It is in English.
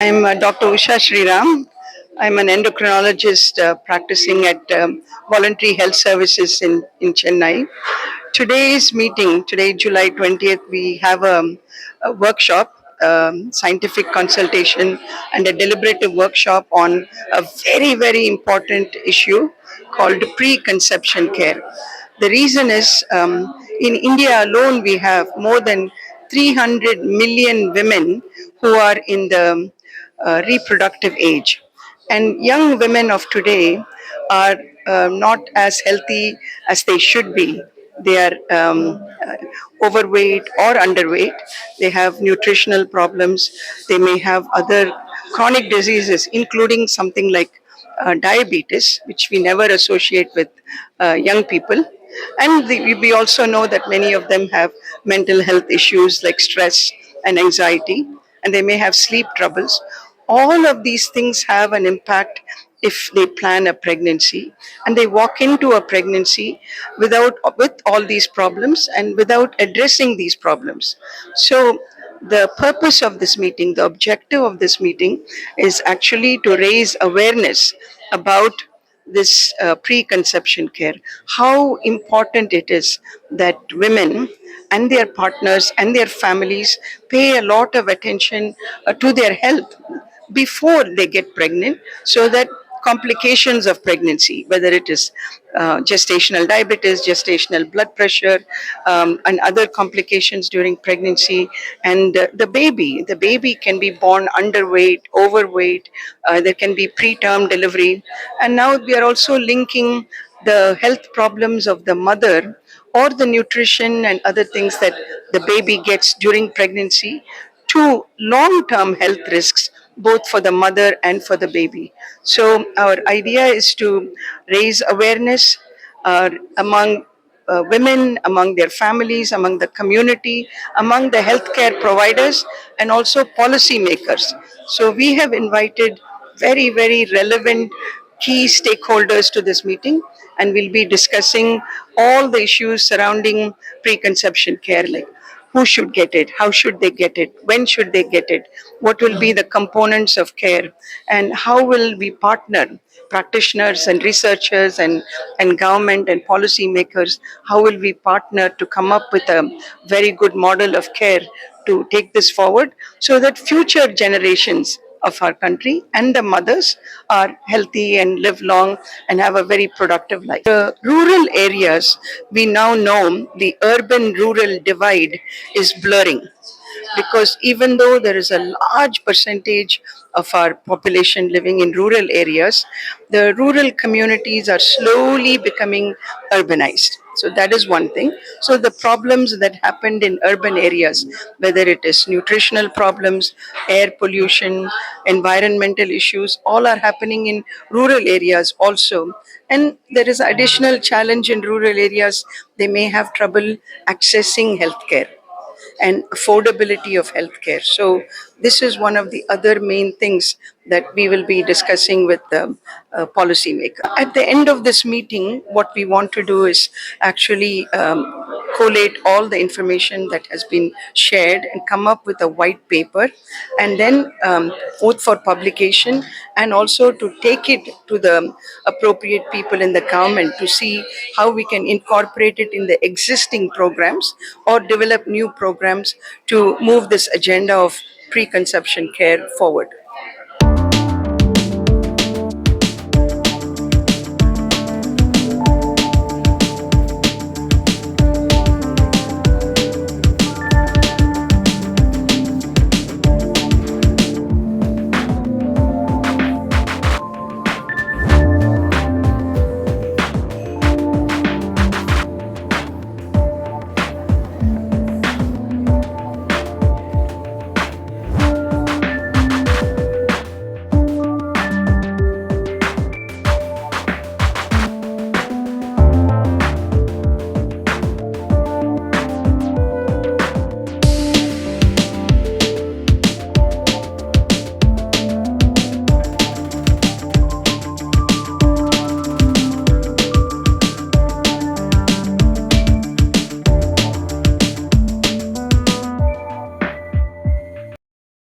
I'm Dr. Usha Sriram. I'm an endocrinologist practicing at Voluntary Health Services in Chennai. Today's meeting, today, July 20th, we have a workshop, scientific consultation, and a deliberative workshop on a very, very important issue called preconception care. The reason is in India alone, we have more than 300 million women who are in the reproductive age. And young women of today are not as healthy as they should be. They are overweight or underweight. They have nutritional problems. They may have other chronic diseases, including something like diabetes, which we never associate with young people. And we also know that many of them have mental health issues like stress and anxiety, and they may have sleep troubles. All of these things have an impact if they plan a pregnancy and they walk into a pregnancy with all these problems and without addressing these problems. So the purpose of this meeting, the objective of this meeting is actually to raise awareness about this preconception care, how important it is that women and their partners and their families pay a lot of attention to their health before they get pregnant, so that complications of pregnancy, whether it is gestational diabetes, gestational blood pressure, and other complications during pregnancy, and the baby can be born underweight, overweight, there can be preterm delivery, and now we are also linking the health problems of the mother or the nutrition and other things that the baby gets during pregnancy to long term health risks, both for the mother and for the baby. So, our idea is to raise awareness among women, among their families, among the community, among the healthcare providers, and also policymakers. So, we have invited very, very relevant key stakeholders to this meeting, and we'll be discussing all the issues surrounding preconception care, like who should get it, how should they get it, when should they get it, what will be the components of care, and how will we partner practitioners and researchers and government and policy makers, how will we partner to come up with a very good model of care to take this forward so that future generations of our country and the mothers are healthy and live long and have a very productive life. The rural areas, we now know the urban rural divide is blurring, because even though there is a large percentage of our population living in rural areas, the rural communities are slowly becoming urbanized. So that is one thing. So the problems that happened in urban areas, whether it is nutritional problems, air pollution, environmental issues, all are happening in rural areas also. And there is additional challenge in rural areas. They may have trouble accessing healthcare and affordability of healthcare. So this is one of the other main things that we will be discussing with the policymaker. At the end of this meeting, what we want to do is actually collate all the information that has been shared and come up with a white paper, and then both for publication and also to take it to the appropriate people in the government to see how we can incorporate it in the existing programs or develop new programs to move this agenda of preconception care forward.